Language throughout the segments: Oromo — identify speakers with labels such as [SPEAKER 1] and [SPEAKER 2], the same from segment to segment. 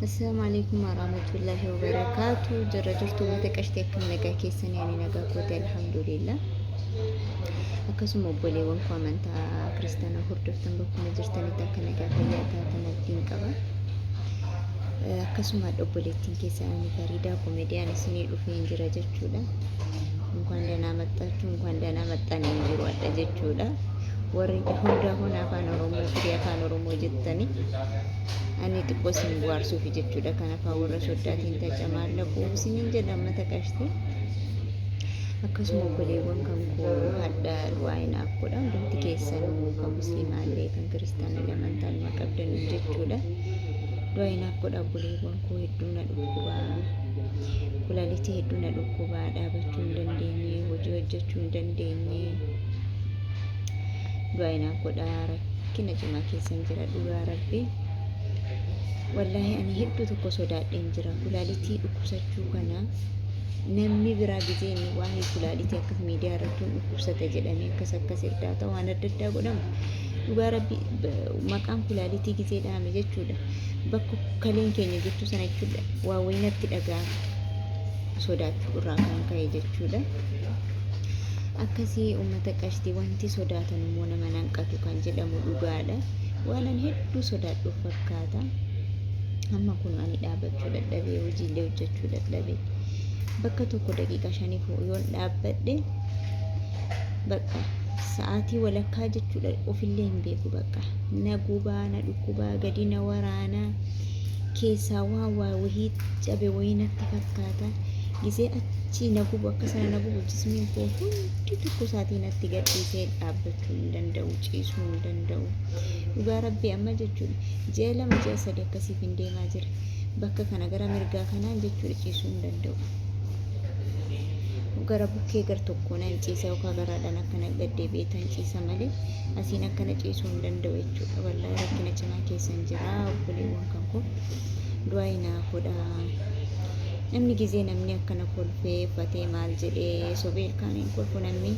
[SPEAKER 1] السلام عليكم ورحمة الله وبركاته. جرجرت متكشتي كم نجا كيسن يعني نجا كوتي الحمد لله. أكسم أبولي وانكو أمانتا كريستانا هردفتن بكم جرتني تاك نجا فياتا تنادين كبا. أكسم أبولي تنكيسا أني فريدا كوميديان سني رفين جرجرتشودا. Mungkin dana matachu, mungkin dana matani jiru ada jechuudha. Warri hunda huna afaan Oromoo fi afaan Oromoo jettani ani xiqqoo isin bohaarsuuf jechuudha. Kan afaan warra soddaatiin tacamaallaqu isiniin jedhama taqashte. Akkasuma obboleewwan kan koo hadda du'aayinaaf godha. Hundumti keessanuu kan musliimaallee kan kiristaanaa amantaan qabdan jechuudha. Du'aayinaaf godha obboleewwan koo hedduu na dhukkubaa. Kulaaliti hedduu na dhukkubaa dhaabachuu hin dandeenye, hojii hojjechuu hin dandeenye. Du'aayinaaf godha rakkina cimaa keessan jira dhugaa rabbi. Wallahi ani hedduu tokko sodaadheen jira. Kulaalitii dhukkubsachuu kana namni biraa gizeen waa'ee kulaalitii akka miidiyaa irratti dhukkubsata jedhamee akkas irdaata waan adda addaa godhamu. Dhugaa rabbi maqaan kulaalitii gizee dhaame jechuudha. Bakka kaleen keenya jettu sana jechuudha. Waa waynatti dhagaa sodaachuu irraa kan ka'e jechuudha. Akkasii uummata qashtii wanti sodaatan immoo nama nanqatu kan jedhamu dhugaadha. Waan ani hedduu sodaadhuuf fakkaata. Amma kun ani dhaabachuu dadhabee hojiilee hojjechuu dadhabee bakka tokko daqiiqa 5 yoon dhaabbadhe bakka sa'aatii walakkaa jechuudha ofillee hin beeku bakka na gubaa na dhukkubaa gadi na waraana keessaa waa wahii cabe wayinatti fakkaata gisee achi na gubu akka sana na gubu jismiin koo hundi tokko sa'aatii natti gadhiisee dhaabbachuu hin danda'u ciisuu hin danda'u. Dhugaa rabbii amma jechuudha ji'a 2 ji'a 3 akkasiif hin deemaa jira bakka kana gara mirgaa kanaan jechuudha ciisuu hin danda'u. Gara bukkee gar tokko nan ciisa yookaan garaadhaan akkana gaddee beetan ciisa malee asiin akkana ciisuu hin danda'u jechuudha. Wallahi rakkina cimaa keessan jira obboleewwan kan koo du'aayinaa godha. Namni gizee namni akkana kolfee uffatee maal jedhee sobeel kaaniin kolfu namni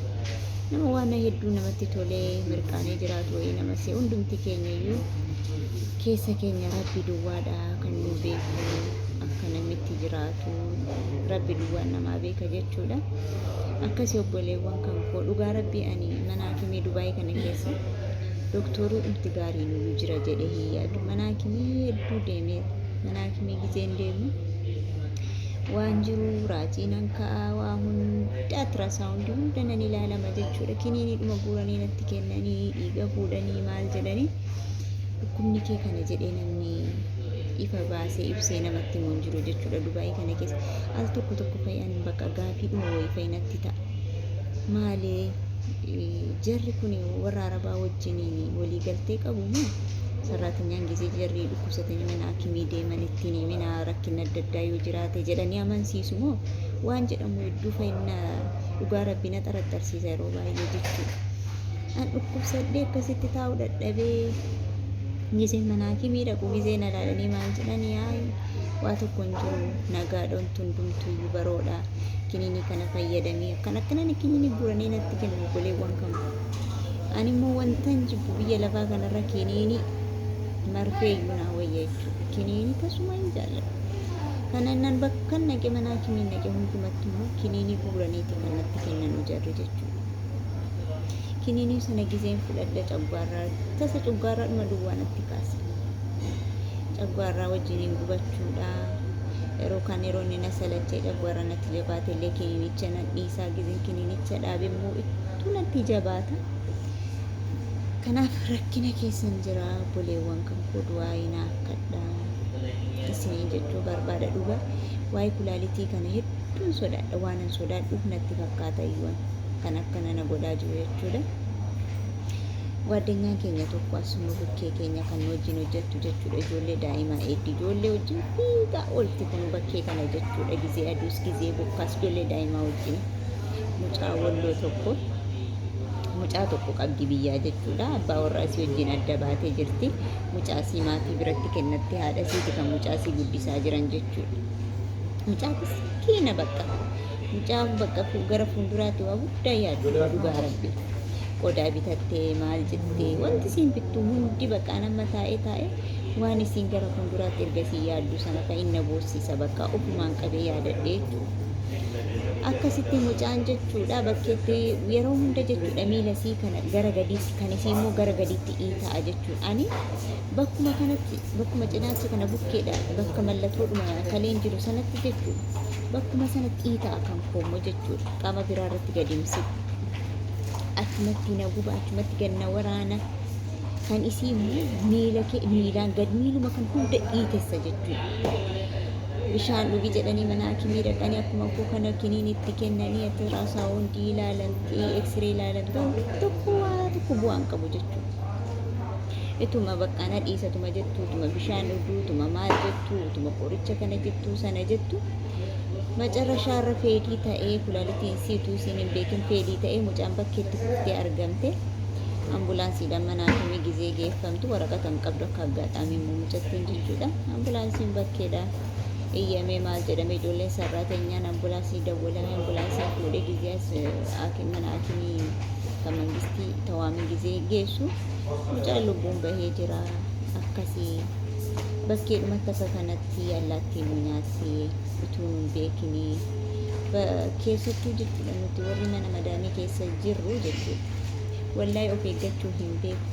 [SPEAKER 1] nama waan hedduu namatti tolee mirqaanee jiraatu wayii nama see hundumti keenya iyyuu keessa keenya rabbi duwwaadha kan nu beeku akka namitti jiraatu rabbi duwwaan namaa beeka jechuudha. Akkasii obboleewwan kan koo dhugaa rabbii ani mana hakimii Dubaayii kana keessa dooktoruu dhumti gaarii nu jira jedhee hin yaadu. Mana hakimii hedduu deemee mana hakimii gizeen deemu waan jiru raajiin hankaa waa hunda ultrasaawundi hunda nan ilaalama jechuudha. Kiniinii dhuma guuranii natti kennanii dhiiga fuudhanii maal jedhanii dhukkubni kee kana jedhee namni ifa baasee ibsee namatti himu hin jiru jechuudha. Dubaayii kana keessa al tokko fayyaan bakka gaafii dhuma wayii fayyinatti ta'a. Maalee jarri kun warra Arabaa wajjiniin walii galtee qabu moo sarraatanyaan gisee jarri dhukkubsatanii mana hakimii deeman ittiin himina rakkina adda addaa yoo jiraate jedhanii amansiisu moo waan jedhamu hedduu fayyina dhugaa rabbii na xaraxarsiisa yeroo baay'ee jechuudha. An dhukkubsadhee akkasitti taa'uu dadhabee gisee mana hakimii dhaqu gisee na ilaalanii maal jedhanii waa tokko hin jiru nagaadhaan hundumtuu baroodha kiniinii kana fayyadamee akkanatti kiniinii guuranii natti kennu obboleewwan kan ani immoo wantan jibbu biyya lafaa kanarra kiniinii marfee iyyuu naa wayya jechuudha. Kiniinii tasuma hin jaalladhu. Kanaan bakka naqe mana hakimii naqe hundumatti immoo kiniinii guuraniiti kan natti kennan jarri jechuudha. Kiniinii sana gizeen fudhadha caggaarraa tasa caggaarraa duwwaa natti kaasa. Caggaarraa wajjiniin gubachuudha. Yeroo inni na salachee caggaarraa natti jabaate illee kiniinicha nan dhiisaa gizeen kiniinicha dhaabe immoo ittuu natti jabaata. Kanaaf rakkina keessan jira obboleewwan kan koo du'aayinaaf kadhaa isiniin jechuu barbaada. Dhugaa waa'ee kulaalitii kana hedduun sodaadha waan an sodaadhuuf natti fakkaata iyyuu kan akkana na godhaa jiru jechuudha. Waaddenyaan keenya tokko asuma bukkee keenya kan wajjin hojjettu jechuudha. Ijoollee daa'imaa eeddii ijoollee wajjin fiigaa oolti kun bakkee kana jechuudha. Gizee aduus gizee bokkaas ijoollee daa'imaa wajjin mucaa walloo tokko mucaa tokko qabdi biyyaa jechuudha. Abbaa warraa isii wajjin adda baatee jirti. Mucaa isii maatii biratti kennatti haadha isiiti kan mucaa isii guddisaa jiran jechuudha. Mucaa kiina bakka mucaa bakka gara fuulduraatti waa guddaa yaadu dhugaa rabbi. Qodaa bitattee maal jettee wanti siin bittu hundi bakka nama taa'ee waan isiin gara fuulduraatti ergasii yaaddu sana kan inni boossisa bakka ofumaan qabee yaadadhee akkasitti mucaan jechuudha bakkeetti yeroo hunda jechuudha miila isii kana gara gadiitti kan isii immoo gara gadiitti ta'a jechuudha. Ani bakkuma kanatti bakkuma cinaacha kana bukkeedha bakka mallattoodhuma kaleen jiru sanatti jechuudha bakkuma sanatti ta'a kan koommoo jechuudha qaama biraa irratti gadimsi achumatti na guba achumatti gad na waraana kan isii immoo miilaan gad miiluma kan hunda dhiitessa jechuudha. Bishaan dhugi jedhanii mana hakimii dhaqanii akkuma koo kana kiniin itti kennanii ultrasaawundii ilaalamtee eksiree ilaalamtee tokko waa tokko bu'aan qabu jechuudha. Ituma baqqaana dhiisatuma jettu ituma bishaan dhuguu ituma maal jettu ituma qoricha kana jettu sana jettu macarrashaarra feedii ta'ee kulaalitiin siituu isiin hin beekin feedii ta'ee mucaan bakkeetti kuftee argamte ambulaansiidhaan mana hakimii gizee geeffamtu waraqata hin qabdu akka aggaadhaamii mucattiin jechuudha. Ambulaansiin bakkeedha. Iyyamee maal jedhame ijoolleen sarrateenyaan ambulaansii dawwalame ambulaansii fuudhee gizees mana hakimii kan mangistii tawaamii gizee geessu mucaan lubbuun bahee jira. Akkasii bakkeedhumatti akka kanatti allaattiin nu nyaatti utuu nu hin beekinii keessattuu jechuudha nuti warri mana madaamii keessa jirru jechuudha wallaahi of eeggachuu hin beeku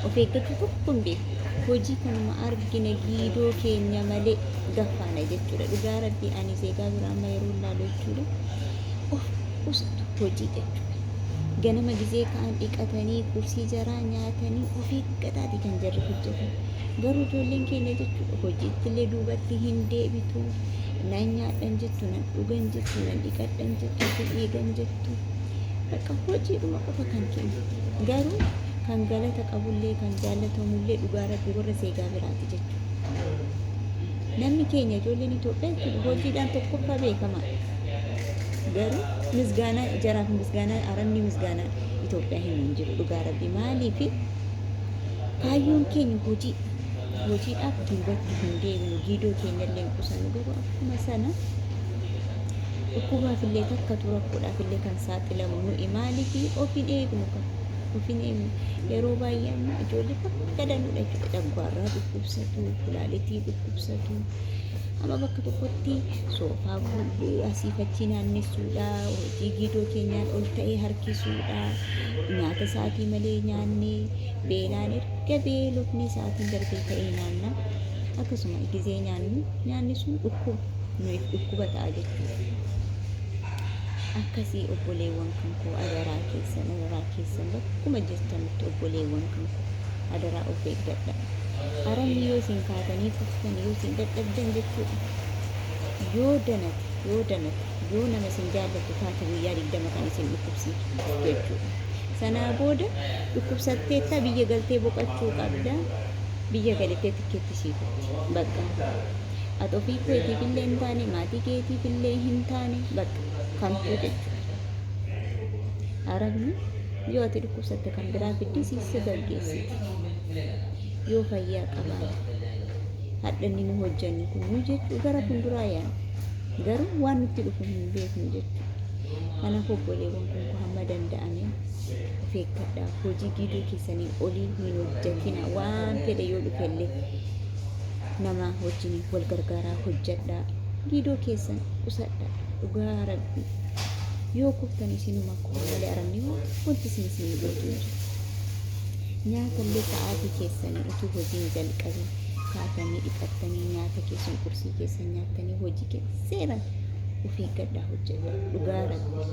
[SPEAKER 1] of eeggachuu tokko hin beeku. Hojii kanuma argina giidoo keenya malee gaffaana jechuudha. Dhugaa rabbii ani seegaa biraa amma yeroo ilaalu jechuudha. Of qusatu hojii jechuudha. Ganama gizee kaan dhiqatanii kursii jaraa nyaatanii of eeggataati kan jarri hojjetan. Garuu ijoolleen keenya jechuudha hojiittillee duubatti hin deebitu. Nan nyaadhan jettu, nan dhugan jettu, nan dhiqadhan jettu, nan eegan jettu. Bakka hojiidhuma qofa kan kennu. Garuu kan galata qabullee kan jaallatamullee dhugaa rabbii warra seegaa biraati jechuudha. Namni keenya ijoolleen Itoophiyaa hojiidhaan tokkoffaa beekama. Garuu misgaanaa jaraaf misgaanaa aranni misgaanaa Itoophiyaa hin jiru dhugaa rabbii maaliif kaayyoon keenya hojii hojiidhaaf duubatti hin deebinu giidoo keenya illee qusannu garuu akkuma sana dhukkubaaf illee takka turakkuudhaaf illee kan saaxilamu nuyi maaliif ofiin eegnu kan ofiin yeroo baay'ee amma ijoollee bakka danudha jechuudha dhagwaarraa dhukkubsatu kulaalitii dhukkubsatu amma bakka tokkotti soofaa asii fachi naannessuudha hojii giidoo keenyaan ol ta'ee harkisuudha nyaata sa'aatii malee nyaannee beelaan erga beelofni sa'aatiin darbee ta'ee nyaanna akkasuma gizee nyaanni sun dhukkuba ta'a jechuudha. Akkasii obboleewwan kan koo adaraa keessan bakkuma jirtanitti obboleewwan kan koo adaraa of eeggadha. Aranni yoo isin kaatanii fuftan yoo isin dadhabdan jechuudha. Yoo danate yoo nama isin jaallatu taate guyyaa 20 kan isin dhukkubsiisu jechuudha. Sanaa booda dhukkubsatteetta biyya galtee boqachuu qabda. Biyya galtee tikkeetti siifatti bakka. Ati ofii keetiif illee hin taane maatii keetiif illee hin taane bakka kamtuu jechuudha. Arabni yoo ati dhukkubsatte kan biraa fiddisiisa gaggeessiti. Yoo fayyaa qabaate hadhanni nu hojjannu kun nu jechuu gara fuulduraa yaana garuu waan nutti dhufu hin beeknu jechuudha. Kanaaf obboleewwan kun hamma danda'ame of eeggadhaa hojii giidoo keessanii olii hin hojjatina waan fedhe yoo dhufellee nama wajjin wal gargaaraa hojjedhaa giidoo keessan qusadhaa dhugaa rabbii yoo kuftan isinuma akkuma malee aranni wanti isin gootu nyaatallee sa'aatii keessanii utuu hojiin jalqabin kaatanii dhiqattanii nyaata keessan qursii keessan nyaatanii hojii keessa seeran of eeggadhaa hojjedhaa dhugaa rabbii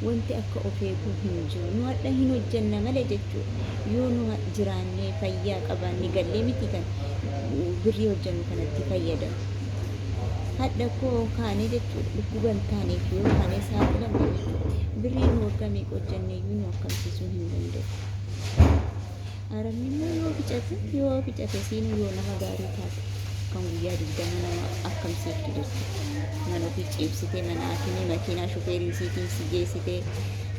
[SPEAKER 1] wanti akka of eeguu hin jiru nu hadha hin hojjenna malee jechuudha. Yoo nu jiraannee fayyaa qabaanne gallee miti kan birrii hojjennu kanatti fayyadamu. Hadha koo kaanee jechuudha dhukkuban taaneef yoo kaanee saaxilamu birrii nu waggaa meeqa hojjennee iyyuu nu akkamsiisuu hin danda'u. Arabni immoo yoo ficate siinuu yoo nama gaarii taate kan guyyaa 20 nama akkamsiiftu jechuudha. Mana ofii ciibsitee mana hakimii makiinaa shufeerii isiitiin si geessitee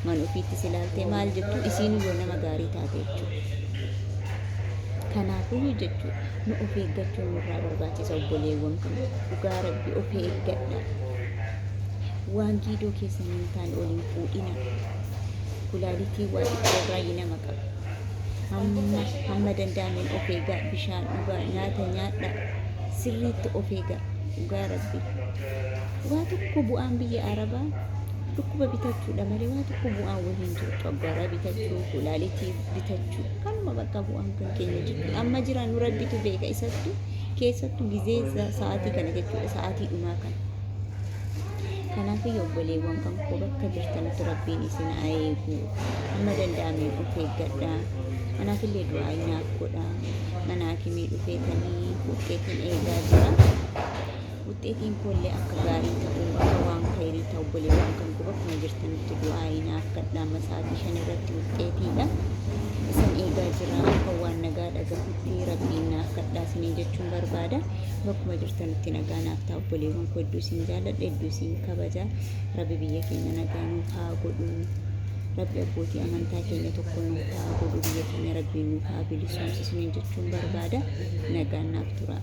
[SPEAKER 1] mana ofiitti si ilaaltee maal jettu isiin yoo nama gaarii taate jechuudha. Kanaafuu jechuudha nu of eeggachuun nurraa barbaachisa obboleewwan kan dhugaa rabbii of eeggadha. Waan giidoo keessanii hin taane oliin fuudhina. Kulaalitii waa xiqqoo irraa nama qaba. hamma danda'ameen of eegaa, bishaan dhugaa, nyaata nyaadhaa, sirriitti of eegaa. Dhugaa rabbi waa tokko bu'aan biyya arabaa dhukkuba bitachuudha malee waa tokko bu'aan waliin jiru. Cobbara bitachuu, kulaalitii bitachuu, kanuma bakka bu'aan kan keenya jiru. Amma jiran rabbitu beeka isattu keessattuu gizee sa'aatii kana jechuudha, sa'aatii dhumaa kana. Kanaafuu obboleewwan kan koo bakka jirtanitti rabbiin isin haa eegu. Hamma danda'ameen of eeggadhaa. Kanaafillee du'aa naaf godhaa. Mana hakimii dhufeetanii wuxxeetiin eegaa jira. Wuxxeetiin koollee akka gaarii ta'uu, akka waan khayrii ta'u obboleewwan kan koo bakkuma jirtanitti du'aa naaf gadhaa. Amma sa'aatii 5 irratti wuxxeetiidha. Isin eegaa jira akka waan nagaa dhagahutti rabbiin naaf gadhaa isiniin jechuun barbaada. Bakkuma jirtanitti nagaa naaf ta'a obboleewwan koo. Hedduu isin jaalladha, hedduu isin kabaja. Rabbi biyya keenya nagaa nuuf haa godhu. Rabbi abbootii amantaa keenya tokko nuuf haa godhu. Biyya keenya rabbi nuuf haa bilisoomsu isiniin jechuun barbaada. Nagaan naaf tura.